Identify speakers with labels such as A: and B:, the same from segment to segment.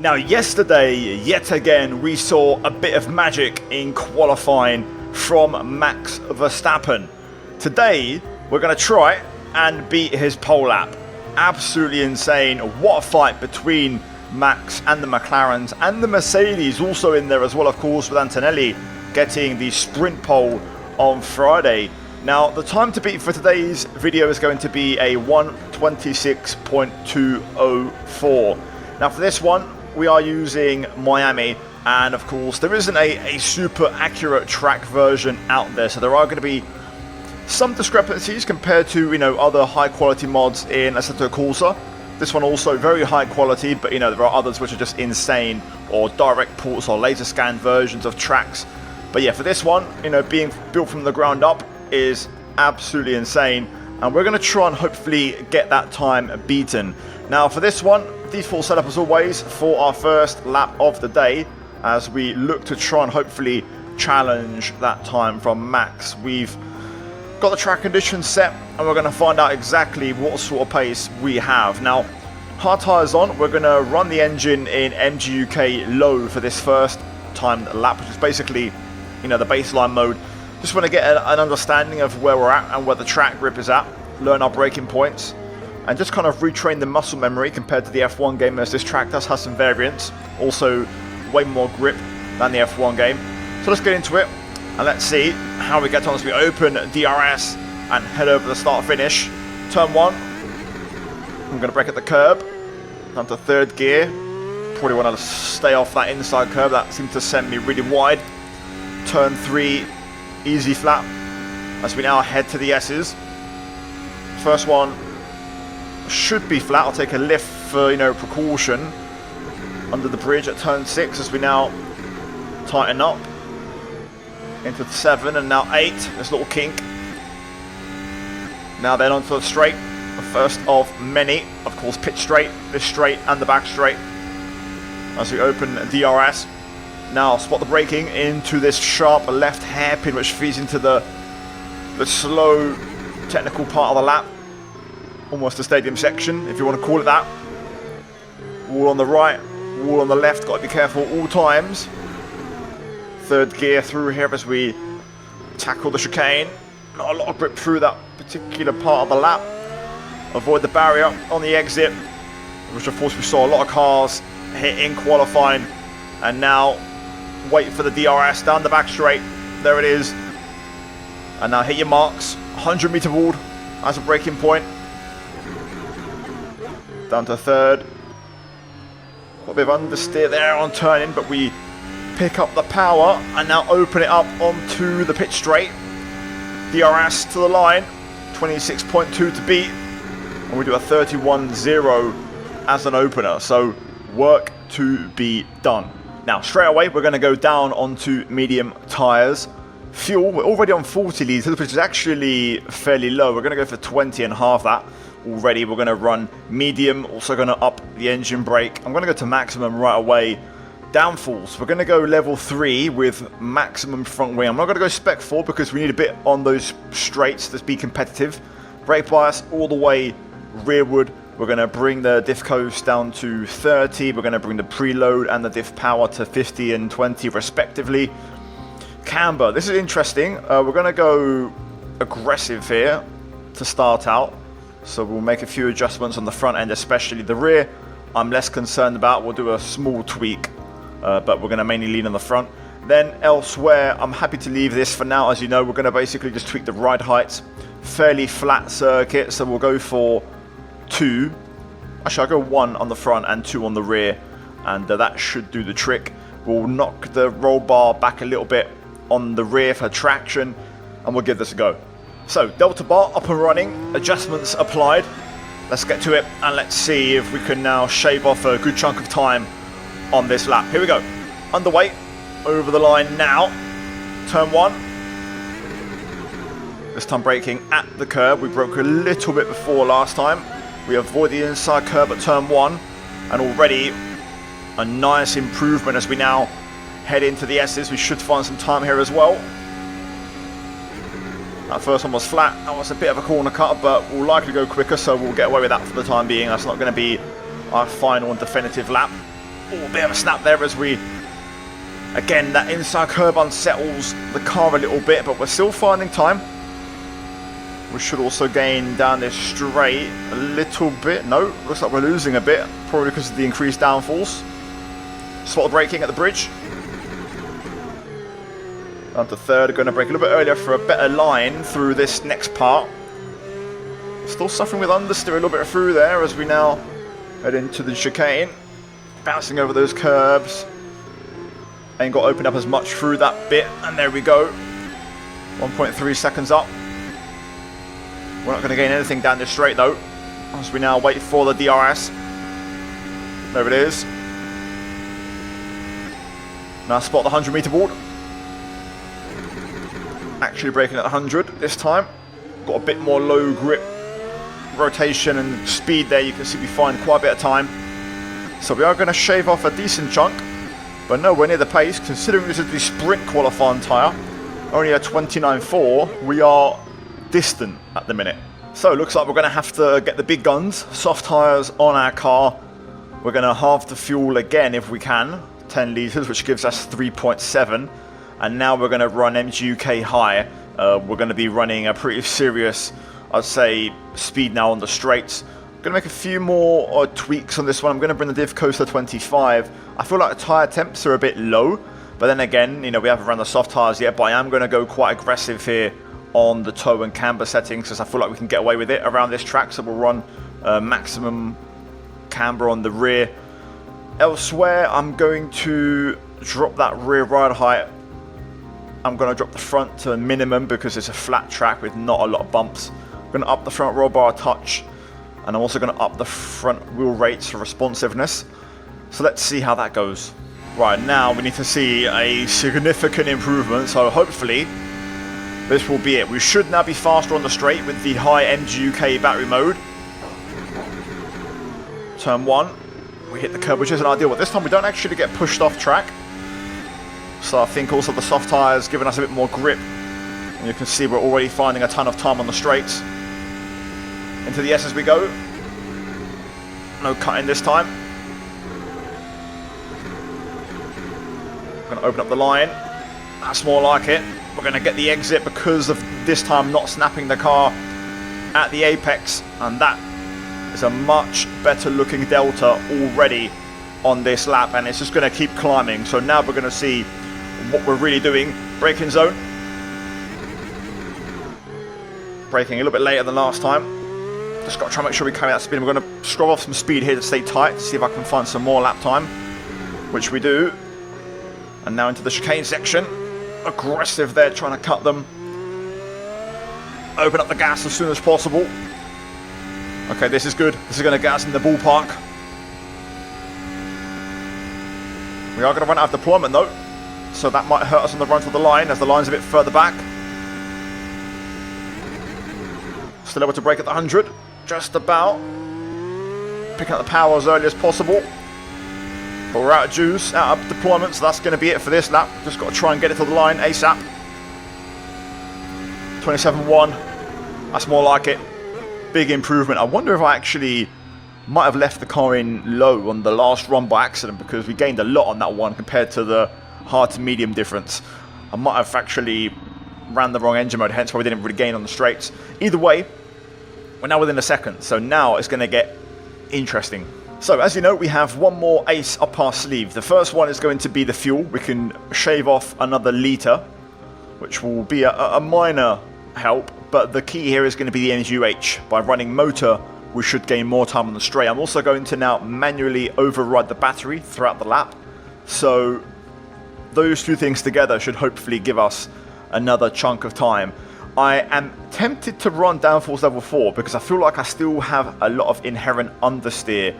A: Now yesterday, yet again, we saw a bit of magic in qualifying from Max Verstappen. Today, we're going to try and beat his pole lap. Absolutely insane. What a fight between Max and the McLarens, and the Mercedes also in there as well, of course, with Antonelli getting the sprint pole on Friday. Now, the time to beat for today's video is going to be a 1:26.204. Now, for this one, we are using Miami, and of course, there isn't a super accurate track version out there, so there are going to be some discrepancies compared to, other high quality mods in Assetto Corsa. This one also very high quality, but there are others which are just insane, or direct ports or laser scan versions of tracks. But yeah, for this one, being built from the ground up is absolutely insane, and we're going to try and hopefully get that time beaten. Now for this one, default setup as always for our first lap of the day, as we look to try and hopefully challenge that time from Max. We've got the track conditions set, and we're going to find out exactly what sort of pace we have. Now, hard tyres on, we're going to run the engine in MGUK low for this first timed lap, which is basically, the baseline mode. Just want to get an understanding of where we're at and where the track grip is at, learn our braking points, and just kind of retrain the muscle memory compared to the F1 game, as this track does have some variants, also way more grip than the F1 game. So let's get into it, and let's see how we get on as we open DRS and head over the start-finish. Turn 1, I'm going to brake at the curb, down to third gear. Probably want to stay off that inside curb, that seemed to send me really wide. Turn 3, easy flat, as we now head to the S's. First one should be flat. I'll take a lift for, precaution under the bridge at turn 6, as we now tighten up into 7 and now 8. This little kink. Now then onto the straight, the first of many. Of course, pit straight, this straight and the back straight, as we open DRS. Now spot the braking into this sharp left hairpin, which feeds into the slow technical part of the lap. Almost a stadium section, if you want to call it that. Wall on the right, wall on the left, got to be careful all times. Third gear through here as we tackle the chicane. Not a lot of grip through that particular part of the lap. Avoid the barrier on the exit, which of course we saw a lot of cars hit in qualifying. And now wait for the DRS down the back straight. There it is. And now hit your marks. 100-meter wall as a braking point. Down to third. Got a bit of understeer there on turning, but we pick up the power and now open it up onto the pit straight. DRS to the line. 26.2 to beat. And we do a 31.0 as an opener. So work to be done. Now straight away we're going to go down onto medium tyres. Fuel, we're already on 40 litres, which is actually fairly low. We're going to go for 20 and half that already. We're going to run medium, also going to up the engine brake. I'm going to go to maximum right away. Downforce, we're going to go level 3 with maximum front wing. I'm not going to go spec 4 because we need a bit on those straights to be competitive. Brake bias all the way rearward. We're going to bring the diff coast down to 30. We're going to bring the preload and the diff power to 50 and 20 respectively. Camber, this is interesting. We're going to go aggressive here to start out. So we'll make a few adjustments on the front end, especially the rear. I'm less concerned about. We'll do a small tweak, but we're going to mainly lean on the front. Then elsewhere, I'm happy to leave this for now. As you know, we're going to basically just tweak the ride heights. Fairly flat circuit, so we'll go for 2. Actually, I'll go 1 on the front and 2 on the rear, and that should do the trick. We'll knock the roll bar back a little bit on the rear for traction, and we'll give this a go. So, delta bar up and running, adjustments applied. Let's get to it, and let's see if we can now shave off a good chunk of time on this lap. Here we go. Underway, over the line now. Turn 1. This time braking at the curb. We broke a little bit before last time. We avoid the inside curb at turn 1, and already a nice improvement as we now head into the S's. We should find some time here as well. That first one was flat. That was a bit of a corner cut, but we'll likely go quicker, so we'll get away with that for the time being. That's not going to be our final and definitive lap. Oh, a bit of a snap there as we... Again, that inside curb unsettles the car a little bit, but we're still finding time. We should also gain down this straight a little bit. No, looks like we're losing a bit, probably because of the increased downforce. Spot the braking at the bridge. Down to third, going to brake a little bit earlier for a better line through this next part. Still suffering with understeer a little bit through there as we now head into the chicane. Bouncing over those curbs. Ain't got to open up as much through that bit, and there we go. 1.3 seconds up. We're not going to gain anything down this straight though, as we now wait for the DRS. There it is. Now spot the 100 meter board. Actually braking at 100 this time. Got a bit more low grip rotation and speed there. You can see we find quite a bit of time. So we are going to shave off a decent chunk, but nowhere near the pace. Considering this is the sprint qualifying tyre, only a 29.4, we are distant at the minute. So it looks like we're going to have to get the big guns, soft tyres on our car. We're going to halve the fuel again if we can, 10 litres, which gives us 3.7. And now we're going to run MGUK high. We're going to be running a pretty serious, I'd say, speed now on the straights. I'm going to make a few more tweaks on this one. I'm going to bring the diff coaster 25. I feel like the tyre temps are a bit low, but then again, you know, we haven't run the soft tyres yet, but I am going to go quite aggressive here on the toe and camber settings because I feel like we can get away with it around this track. So we'll run maximum camber on the rear. Elsewhere, I'm going to drop that rear ride height. I'm going to drop the front to a minimum because it's a flat track with not a lot of bumps. I'm going to up the front roll bar a touch, and I'm also going to up the front wheel rates for responsiveness. So let's see how that goes. Right, now we need to see a significant improvement, so hopefully this will be it. We should now be faster on the straight with the high MGUK battery mode. Turn 1, we hit the curb, which isn't ideal, but this time we don't actually get pushed off track. So I think also the soft tyres giving us a bit more grip. And you can see we're already finding a ton of time on the straights. Into the S as we go. No cutting this time. Going to open up the line. That's more like it. We're going to get the exit because of this time not snapping the car at the apex. And that is a much better looking delta already on this lap. And it's just going to keep climbing. So now we're going to see what we're really doing. Braking zone. Braking a little bit later than last time. Just got to try and make sure we carry that speed. We're going to scrub off some speed here to stay tight, to see if I can find some more lap time, which we do. And now into the chicane section. Aggressive there, trying to cut them. Open up the gas as soon as possible. Okay, this is good. This is going to get us in the ballpark. We are going to run out of deployment though, so that might hurt us on the run to the line, as the line's a bit further back. Still able to brake at the 100, just about. Picking up the power as early as possible. But we're out of juice, out of deployment, so that's going to be it for this lap. Just got to try and get it to the line ASAP. 27.1, that's more like it. Big improvement. I wonder if I actually might have left the car in low on the last run by accident, because we gained a lot on that one compared to the hard to medium difference. I might have actually ran the wrong engine mode, hence why we didn't really gain on the straights. Either way, we're now within a second, so now it's going to get interesting. So as you know, we have one more ace up our sleeve. The first one is going to be the fuel. We can shave off another litre, which will be a minor help, but the key here is going to be the MGUH. By running motor, we should gain more time on the straight. I'm also going to now manually override the battery throughout the lap, so those two things together should hopefully give us another chunk of time. I am tempted to run downforce level 4 because I feel like I still have a lot of inherent understeer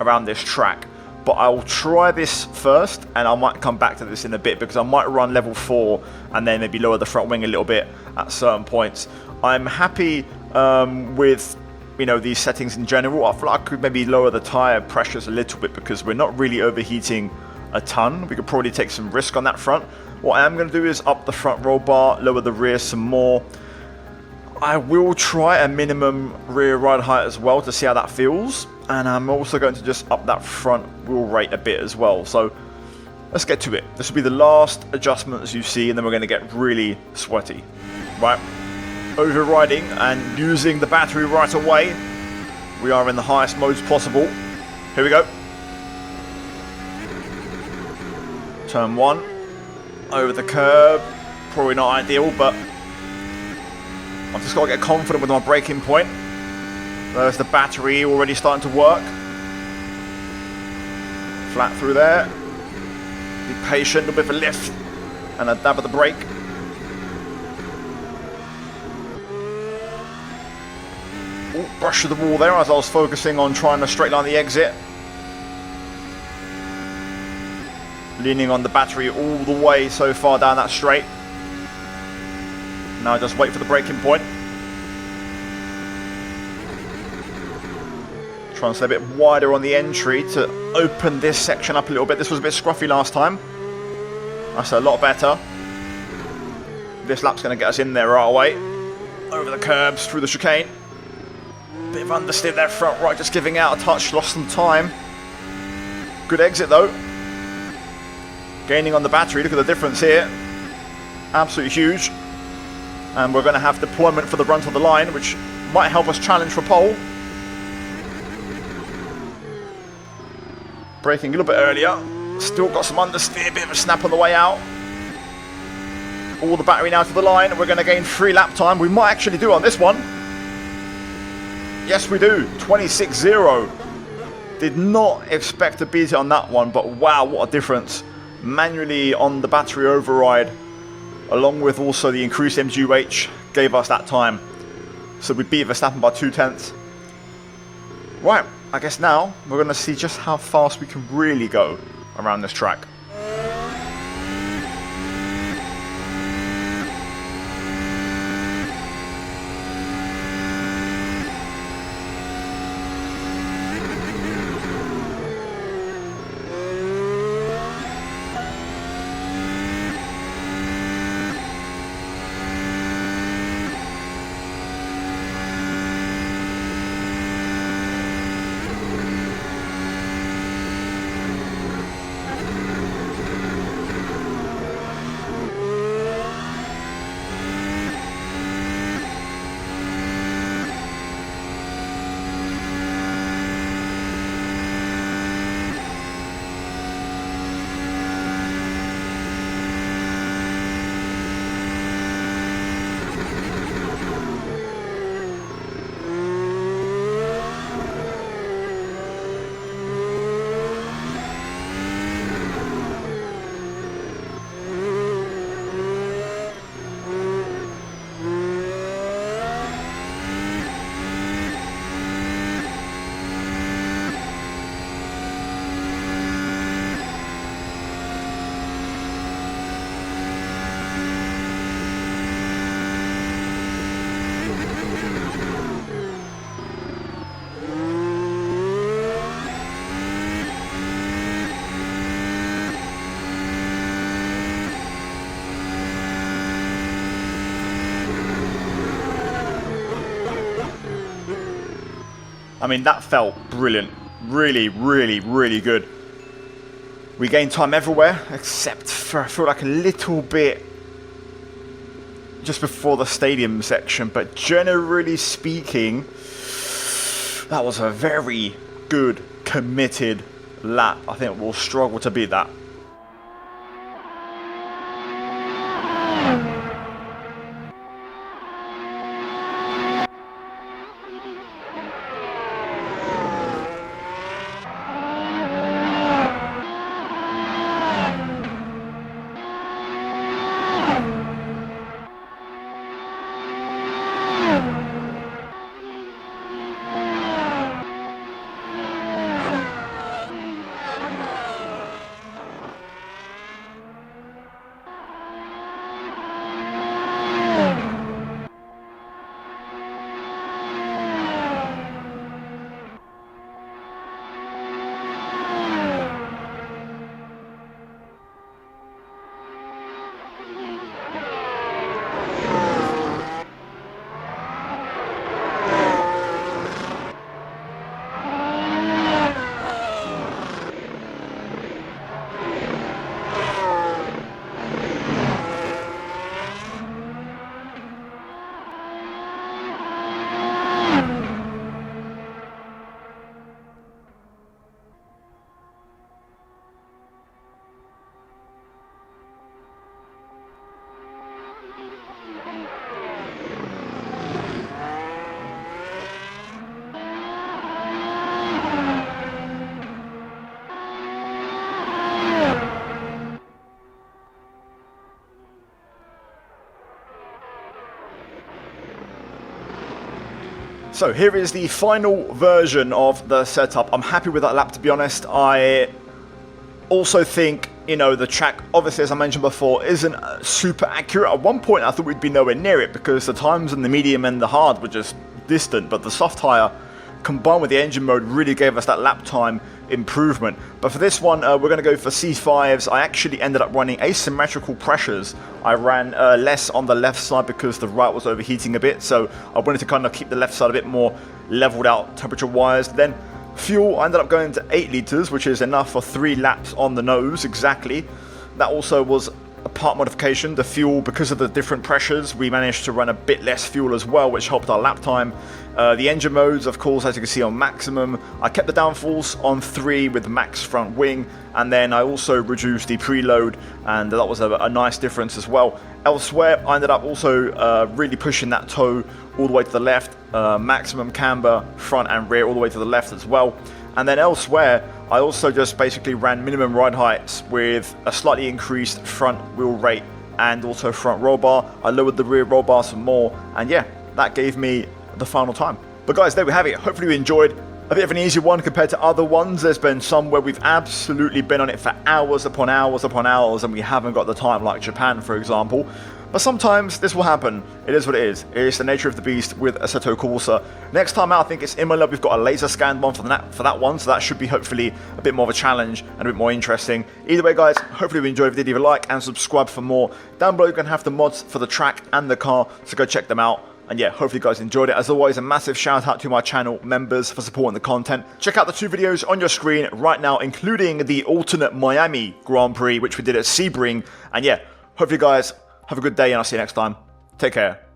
A: around this track, but I'll try this first and I might come back to this in a bit, because I might run level 4 and then maybe lower the front wing a little bit at certain points. I'm happy with, you know, these settings in general. I feel like I could maybe lower the tyre pressures a little bit because we're not really overheating a ton. We could probably take some risk on that front. What I am going to do is up the front roll bar, lower the rear some more. I will try a minimum rear ride height as well to see how that feels. And I'm also going to just up that front wheel rate a bit as well. So let's get to it. This will be the last adjustments you see, and then we're going to get really sweaty. Right, overriding and using the battery right away. We are in the highest modes possible. Here we go. Turn 1. Over the curb. Probably not ideal, but I've just got to get confident with my braking point. There's the battery already starting to work. Flat through there. Be patient, a bit of a lift, and a dab of the brake. Ooh, brush through the wall there as I was focusing on trying to straight line the exit. Leaning on the battery all the way so far down that straight. Now just wait for the braking point. Trying to stay a bit wider on the entry to open this section up a little bit. This was a bit scruffy last time. That's a lot better. This lap's going to get us in there right away. Over the curbs, through the chicane. Bit of understeer there front right, just giving out a touch, lost some time. Good exit though. Gaining on the battery, look at the difference here. Absolutely huge. And we're going to have deployment for the run to the line, which might help us challenge for pole. Braking a little bit earlier. Still got some understeer, bit of a snap on the way out. All the battery now to the line. We're going to gain 3 lap time. We might actually do on this one. Yes, we do. 26.0. Did not expect to beat it on that one, but wow, what a difference. Manually on the battery override, along with also the increased MGUH, gave us that time. So we beat Verstappen by 2/10. Right, I guess now we're going to see just how fast we can really go around this track. I mean, that felt brilliant. Really, really, really good. We gained time everywhere, except for, I feel like a little bit just before the stadium section. But generally speaking, that was a very good, committed lap. I think we'll struggle to beat that. So here is the final version of the setup. I'm happy with that lap, to be honest. I also think, you know, the track, obviously, as I mentioned before, isn't super accurate. At one point, I thought we'd be nowhere near it because the times in the medium and the hard were just distant, but the soft tyre combined with the engine mode really gave us that lap time improvement. But for this one, we're going to go for C5s. I actually ended up running asymmetrical pressures. I ran less on the left side because the right was overheating a bit, so I wanted to kind of keep the left side a bit more leveled out temperature-wise. Then fuel, I ended up going to 8 litres, which is enough for 3 laps on the nose, exactly. That also was a part modification. The fuel, because of the different pressures, we managed to run a bit less fuel as well, which helped our lap time. The engine modes, of course, as you can see, on maximum. I kept the downforce on 3 with max front wing, and then I also reduced the preload, and that was a nice difference as well. Elsewhere, I ended up also really pushing that toe all the way to the left, maximum camber, front and rear all the way to the left as well. And then elsewhere, I also just basically ran minimum ride heights with a slightly increased front wheel rate and also front roll bar. I lowered the rear roll bar some more, and yeah, that gave me the final time. But guys, there we have it. Hopefully you enjoyed. A bit of an easier one compared to other ones. There's been some where we've absolutely been on it for hours upon hours upon hours and we haven't got the time, like Japan, for example. But sometimes this will happen. It is what it is. It is the nature of the beast with Assetto Corsa. Next time out, I think it's Imola. We've got a laser scanned one for that one, so that should be hopefully a bit more of a challenge and a bit more interesting. Either way, guys, hopefully you enjoyed. If you did, leave a like and subscribe for more. Down below, you're going to have the mods for the track and the car, so go check them out. And yeah, hopefully you guys enjoyed it. As always, a massive shout out to my channel members for supporting the content. Check out the 2 videos on your screen right now, including the alternate Miami Grand Prix, which we did at Sebring. And yeah, hopefully you guys have a good day, and I'll see you next time. Take care.